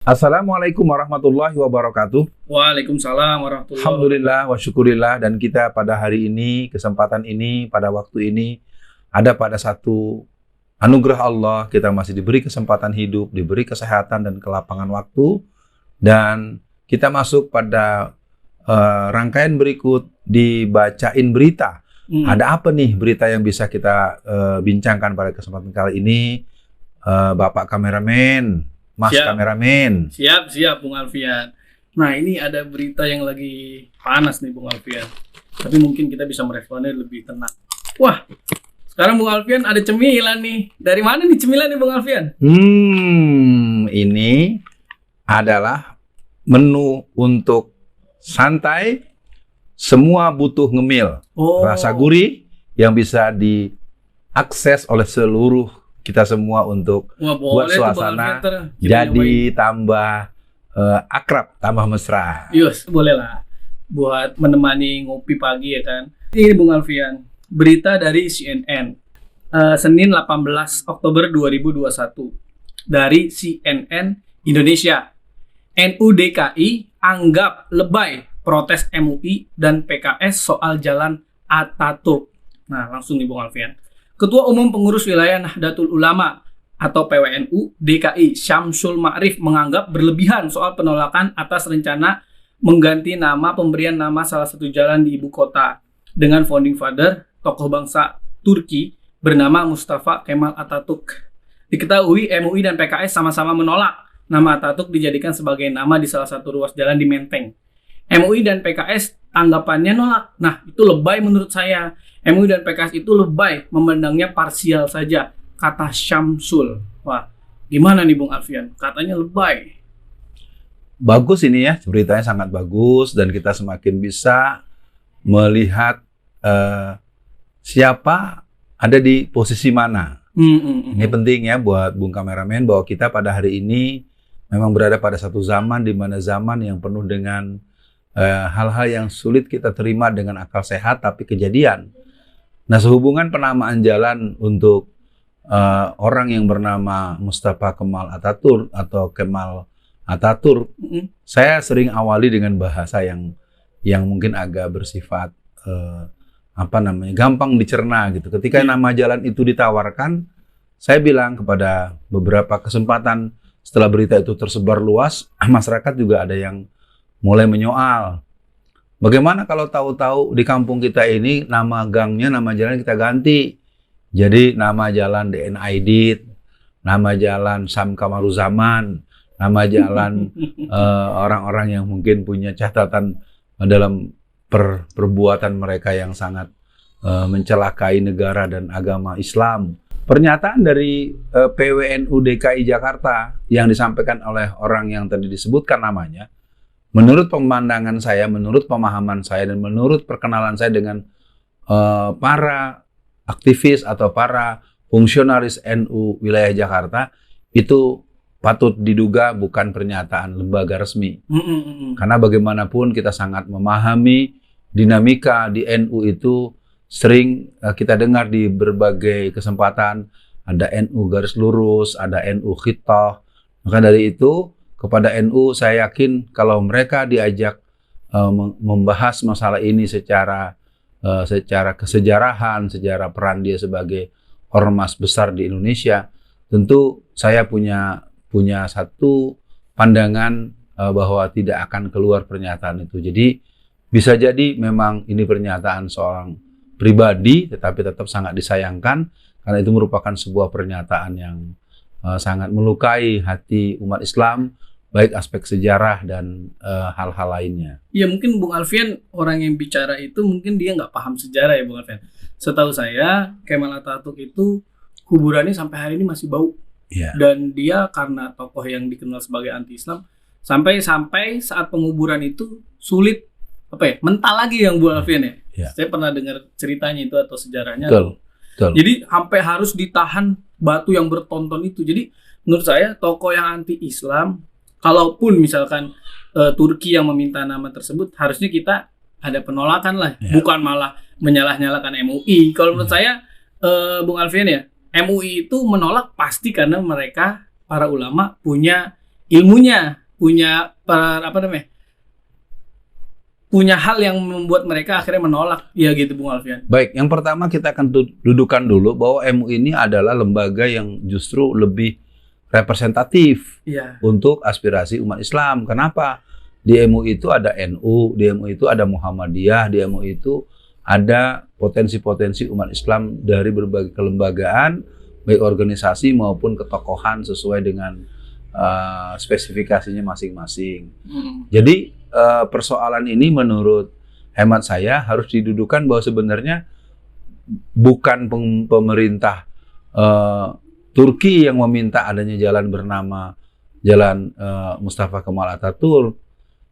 Assalamualaikum warahmatullahi wabarakatuh. Waalaikumsalam warahmatullahi wabarakatuh. Alhamdulillah wa syukurillah, dan kita pada hari ini, kesempatan ini, pada waktu ini ada pada satu anugerah Allah, kita masih diberi kesempatan hidup, diberi kesehatan dan kelapangan waktu, dan kita masuk pada rangkaian berikut dibacain berita. Ada apa nih berita yang bisa kita bincangkan pada kesempatan kali ini, Bapak kameramen? Mas kameramen. Siap, Bung Alfian. Nah, ini ada berita yang lagi panas nih, Bung Alfian. Tapi mungkin kita bisa meresponnya lebih tenang. Wah, sekarang Bung Alfian ada cemilan nih. Dari mana nih cemilan nih, Bung Alfian? Ini adalah menu untuk santai, semua butuh ngemil. Rasa gurih yang bisa diakses oleh seluruh kita semua untuk buat suasana jadi tambah akrab, tambah mesra. Yus, boleh lah. Buat menemani ngopi pagi ya kan. Ini Bung Alfian, berita dari CNN. Senin 18 Oktober 2021. Dari CNN Indonesia. NU DKI anggap lebay protes MUI dan PKS soal jalan Ataturk. Nah, langsung nih Bung Alfian. Ketua Umum Pengurus Wilayah Nahdlatul Ulama atau PWNU DKI Syamsul Ma'rif menganggap berlebihan soal penolakan atas rencana mengganti nama pemberian nama salah satu jalan di ibu kota dengan founding father tokoh bangsa Turki bernama Mustafa Kemal Atatürk. Diketahui MUI dan PKS sama-sama menolak nama Atatürk dijadikan sebagai nama di salah satu ruas jalan di Menteng. MUI dan PKS tanggapannya nolak. Nah, itu lebay menurut saya. MUI dan PKS itu lebay, memandangnya parsial saja, kata Syamsul. Wah, gimana nih Bung Alfian? Katanya lebay. Bagus ini ya, beritanya sangat bagus, dan kita semakin bisa melihat siapa ada di posisi mana. Ini penting ya buat Bung Kameramen, bahwa kita pada hari ini memang berada pada satu zaman di mana zaman yang penuh dengan hal-hal yang sulit kita terima dengan akal sehat, tapi kejadian. Nah, sehubungan penamaan jalan untuk orang yang bernama Mustafa Kemal Atatürk atau Kemal Atatürk, saya sering awali dengan bahasa yang mungkin agak bersifat gampang dicerna gitu. Ketika nama jalan itu ditawarkan, saya bilang kepada beberapa kesempatan setelah berita itu tersebar luas, masyarakat juga ada yang mulai menyoal. Bagaimana kalau tahu-tahu di kampung kita ini nama gangnya, nama jalan kita ganti. Jadi nama jalan DN Aidit, nama jalan Sam Kamaruzaman, nama jalan orang-orang yang mungkin punya catatan dalam perbuatan mereka yang sangat mencelakai negara dan agama Islam. Pernyataan dari PWNU DKI Jakarta yang disampaikan oleh orang yang tadi disebutkan namanya, menurut pemandangan saya, menurut pemahaman saya, dan menurut perkenalan saya dengan para aktivis atau para fungsionaris NU wilayah Jakarta, itu patut diduga bukan pernyataan lembaga resmi. Karena bagaimanapun kita sangat memahami dinamika di NU itu sering kita dengar di berbagai kesempatan, ada NU garis lurus, ada NU khitoh. Maka dari itu, kepada NU, saya yakin kalau mereka diajak membahas masalah ini secara kesejarahan, sejarah peran dia sebagai ormas besar di Indonesia, tentu saya punya satu pandangan bahwa tidak akan keluar pernyataan itu. Jadi bisa jadi memang ini pernyataan seorang pribadi, tetapi tetap sangat disayangkan karena itu merupakan sebuah pernyataan yang sangat melukai hati umat Islam, baik aspek sejarah dan hal-hal lainnya. Ya mungkin Bung Alfian orang yang bicara itu mungkin dia nggak paham sejarah ya Bung Alfian. Setahu saya Kemal Atatürk itu kuburannya sampai hari ini masih bau. Dan dia karena tokoh yang dikenal sebagai anti-Islam, sampai saat penguburan itu sulit mental lagi yang Bung Alfian ya. Saya pernah dengar ceritanya itu atau sejarahnya. Betul. Jadi sampai harus ditahan batu yang bertonton itu. Jadi menurut saya tokoh yang anti-Islam, kalaupun misalkan Turki yang meminta nama tersebut, harusnya kita ada penolakan lah, bukan malah menyalah-nyalakan MUI. Kalau menurut saya, Bung Alfian ya, MUI itu menolak pasti karena mereka para ulama punya ilmunya, punya hal yang membuat mereka akhirnya menolak, ya gitu Bung Alfian. Baik, yang pertama kita akan dudukan dulu bahwa MUI ini adalah lembaga yang justru lebih representatif Iya. untuk aspirasi umat Islam. Kenapa? Di MUI itu ada NU, di MUI itu ada Muhammadiyah, di MUI itu ada potensi-potensi umat Islam dari berbagai kelembagaan, baik organisasi maupun ketokohan sesuai dengan spesifikasinya masing-masing. Jadi persoalan ini menurut hemat saya harus didudukan bahwa sebenarnya bukan pemerintah Turki yang meminta adanya jalan bernama Jalan Mustafa Kemal Atatürk.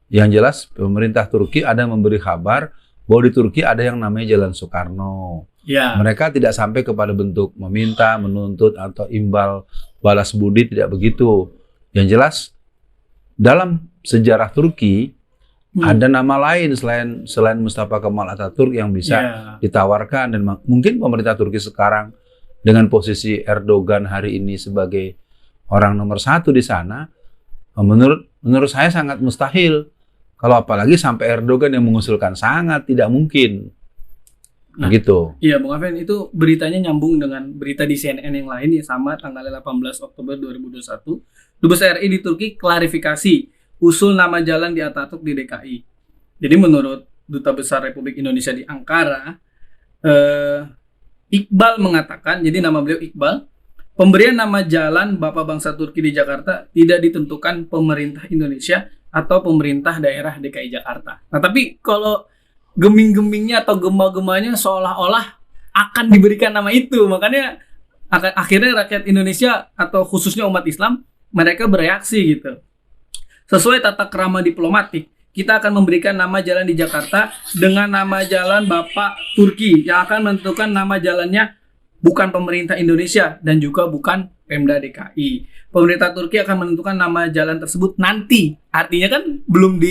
Yang jelas pemerintah Turki ada memberi kabar bahwa di Turki ada yang namanya Jalan Soekarno. Ya. Mereka tidak sampai kepada bentuk meminta, menuntut atau imbal balas budi, tidak begitu. Yang jelas dalam sejarah Turki ada nama lain selain Mustafa Kemal Atatürk yang bisa ditawarkan, dan mungkin pemerintah Turki sekarang dengan posisi Erdogan hari ini sebagai orang nomor 1 di sana, menurut saya sangat mustahil. Kalau apalagi sampai Erdogan yang mengusulkan, sangat tidak mungkin. Nah, gitu. Iya, Bung Alfian, itu beritanya nyambung dengan berita di CNN yang lain ya, sama tanggal 18 Oktober 2021. Dubes RI di Turki klarifikasi usul nama jalan di Atatürk di DKI. Jadi menurut Duta Besar Republik Indonesia di Ankara, Iqbal mengatakan, jadi nama beliau Iqbal, pemberian nama jalan Bapak Bangsa Turki di Jakarta tidak ditentukan pemerintah Indonesia atau pemerintah daerah DKI Jakarta. Nah, tapi kalau geming-gemingnya atau gema-gemanya seolah-olah akan diberikan nama itu, makanya akhirnya rakyat Indonesia atau khususnya umat Islam, mereka bereaksi gitu. Sesuai tata krama diplomatik, kita akan memberikan nama jalan di Jakarta dengan nama jalan Bapak Turki yang akan menentukan nama jalannya bukan pemerintah Indonesia dan juga bukan Pemda DKI. Pemerintah Turki akan menentukan nama jalan tersebut nanti. Artinya kan belum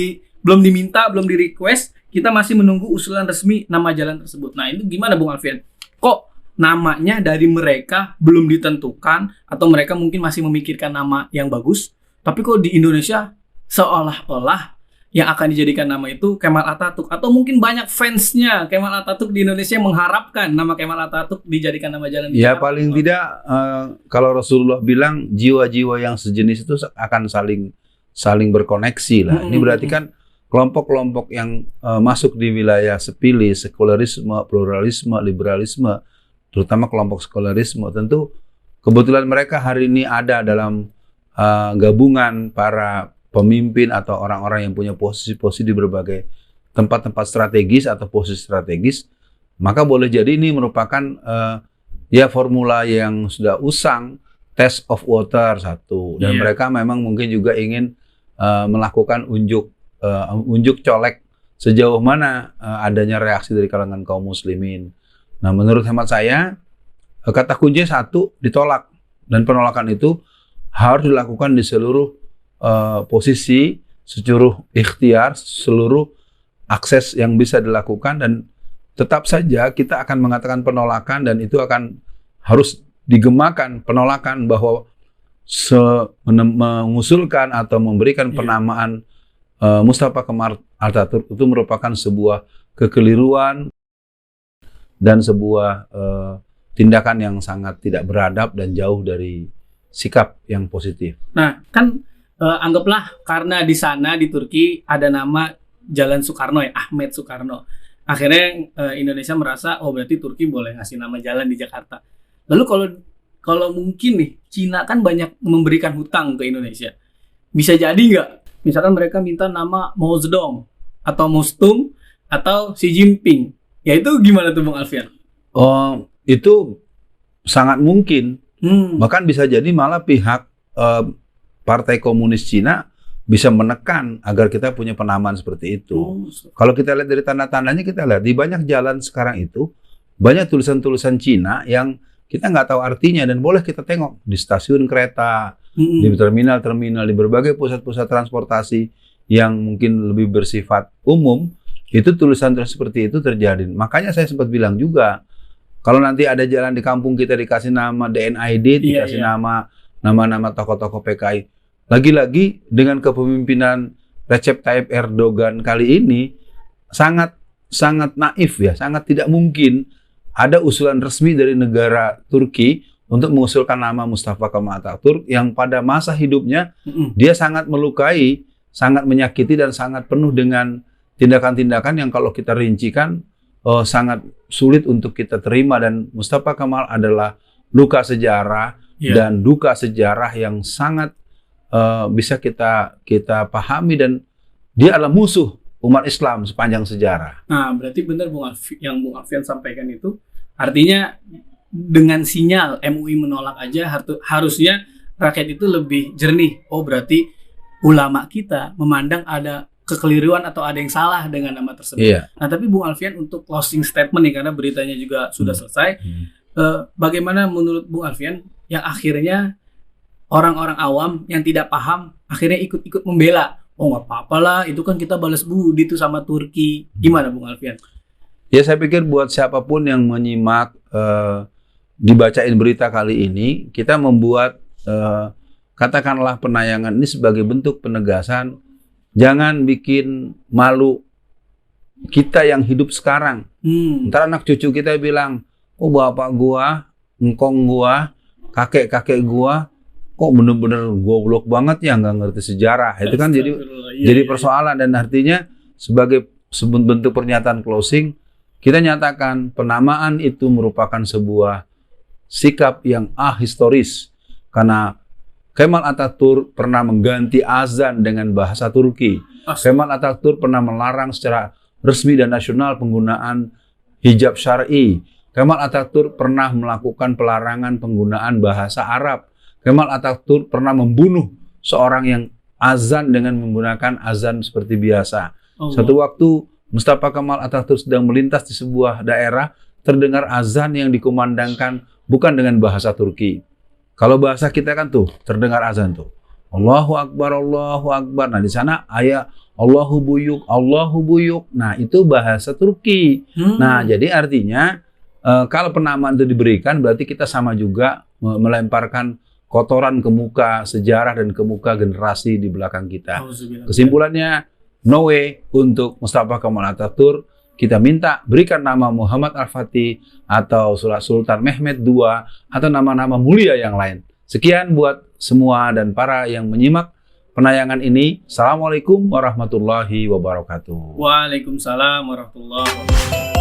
diminta, belum di request, kita masih menunggu usulan resmi nama jalan tersebut. Nah, itu gimana Bung Alfian? Kok namanya dari mereka belum ditentukan atau mereka mungkin masih memikirkan nama yang bagus, tapi kok di Indonesia seolah-olah yang akan dijadikan nama itu Kemal Atatürk, atau mungkin banyak fansnya Kemal Atatürk di Indonesia yang mengharapkan nama Kemal Atatürk dijadikan nama jalan di Ya, Jakarta. paling tidak kalau Rasulullah bilang jiwa-jiwa yang sejenis itu akan saling berkoneksi lah. Ini berarti kan kelompok-kelompok yang masuk di wilayah sepilih, sekularisme, pluralisme, liberalisme, terutama kelompok sekularisme, tentu kebetulan mereka hari ini ada dalam gabungan para pemimpin atau orang-orang yang punya posisi-posisi di berbagai tempat-tempat strategis atau posisi strategis, maka boleh jadi ini merupakan ya formula yang sudah usang, test of water satu, dan mereka memang mungkin juga ingin melakukan unjuk colek sejauh mana adanya reaksi dari kalangan kaum muslimin. Nah, menurut hemat saya kata kunci satu, ditolak, dan penolakan itu harus dilakukan di seluruh posisi, seluruh ikhtiar, seluruh akses yang bisa dilakukan, dan tetap saja kita akan mengatakan penolakan, dan itu akan harus digemakan penolakan bahwa mengusulkan atau memberikan penamaan Mustafa Kemal Atatürk itu merupakan sebuah kekeliruan dan sebuah tindakan yang sangat tidak beradab dan jauh dari sikap yang positif. Nah, kan anggaplah karena di sana di Turki ada nama Jalan Soekarno ya, Ahmet Soekarno. Akhirnya Indonesia merasa oh berarti Turki boleh ngasih nama jalan di Jakarta. Lalu kalau mungkin nih Cina kan banyak memberikan hutang ke Indonesia. Bisa jadi nggak? Misalkan mereka minta nama Mao Zedong atau Mao Zedong atau Xi Jinping. Ya itu gimana tuh Bung Alfian? Oh, itu sangat mungkin. Bahkan bisa jadi malah pihak Partai Komunis Cina bisa menekan agar kita punya penamaan seperti itu. Kalau kita lihat dari tanda-tandanya, kita lihat di banyak jalan sekarang itu banyak tulisan-tulisan Cina yang kita nggak tahu artinya, dan boleh kita tengok di stasiun kereta, di terminal-terminal, di berbagai pusat-pusat transportasi yang mungkin lebih bersifat umum, itu tulisan-tulisan seperti itu terjadi. Makanya saya sempat bilang juga, kalau nanti ada jalan di kampung kita dikasih nama DNID, dikasih nama-nama tokoh-tokoh PKI, lagi-lagi dengan kepemimpinan Recep Tayyip Erdogan kali ini sangat naif ya, sangat tidak mungkin ada usulan resmi dari negara Turki untuk mengusulkan nama Mustafa Kemal Atatürk yang pada masa hidupnya dia sangat melukai, sangat menyakiti dan sangat penuh dengan tindakan-tindakan yang kalau kita rincikan sangat sulit untuk kita terima, dan Mustafa Kemal adalah luka sejarah dan duka sejarah yang sangat bisa kita pahami, dan dia adalah musuh umat Islam sepanjang sejarah. Nah, berarti benar yang Bung Alfian sampaikan itu, artinya dengan sinyal MUI menolak aja harusnya rakyat itu lebih jernih. Oh, berarti ulama kita memandang ada kekeliruan atau ada yang salah dengan nama tersebut. Iya. Nah, tapi Bung Alfian untuk closing statement nih, karena beritanya juga sudah selesai. Bagaimana menurut Bung Alfian yang akhirnya orang-orang awam yang tidak paham akhirnya ikut-ikut membela? Oh, nggak apa-apa lah, itu kan kita balas budi tuh sama Turki. Gimana Bung Alfian? Ya, saya pikir buat siapapun yang menyimak dibacain berita kali ini, kita membuat katakanlah penayangan ini sebagai bentuk penegasan. Jangan bikin malu kita yang hidup sekarang. Ntar anak cucu kita bilang, oh bapak gua, engkong gua, kakek-kakek gua, kok bener-bener goblok banget ya, nggak ngerti sejarah. Itu kan jadi persoalan, dan artinya sebagai bentuk pernyataan closing, kita nyatakan penamaan itu merupakan sebuah sikap yang ahistoris, karena Kemal Atatürk pernah mengganti azan dengan bahasa Turki. Kemal Atatürk pernah melarang secara resmi dan nasional penggunaan hijab syar'i. Kemal Atatürk pernah melakukan pelarangan penggunaan bahasa Arab. Kemal Atatürk pernah membunuh seorang yang azan dengan menggunakan azan seperti biasa. Satu waktu Mustafa Kemal Atatürk sedang melintas di sebuah daerah, terdengar azan yang dikumandangkan bukan dengan bahasa Turki. Kalau bahasa kita kan tuh terdengar azan tuh, Allahu Akbar, Allahu Akbar. Nah di sana ayat Allahu buyuk, Allahu buyuk. Nah itu bahasa Turki. Nah jadi artinya kalau penamaan itu diberikan, berarti kita sama juga melemparkan kotoran ke muka sejarah dan ke muka generasi di belakang kita. Kesimpulannya, no way untuk Mustafa Kemal Atatürk. Kita minta berikan nama Muhammad Al-Fatih atau Sultan Mehmed II atau nama-nama mulia yang lain. Sekian buat semua dan para yang menyimak penayangan ini. Assalamualaikum warahmatullahi wabarakatuh. Waalaikumsalam warahmatullahi wabarakatuh.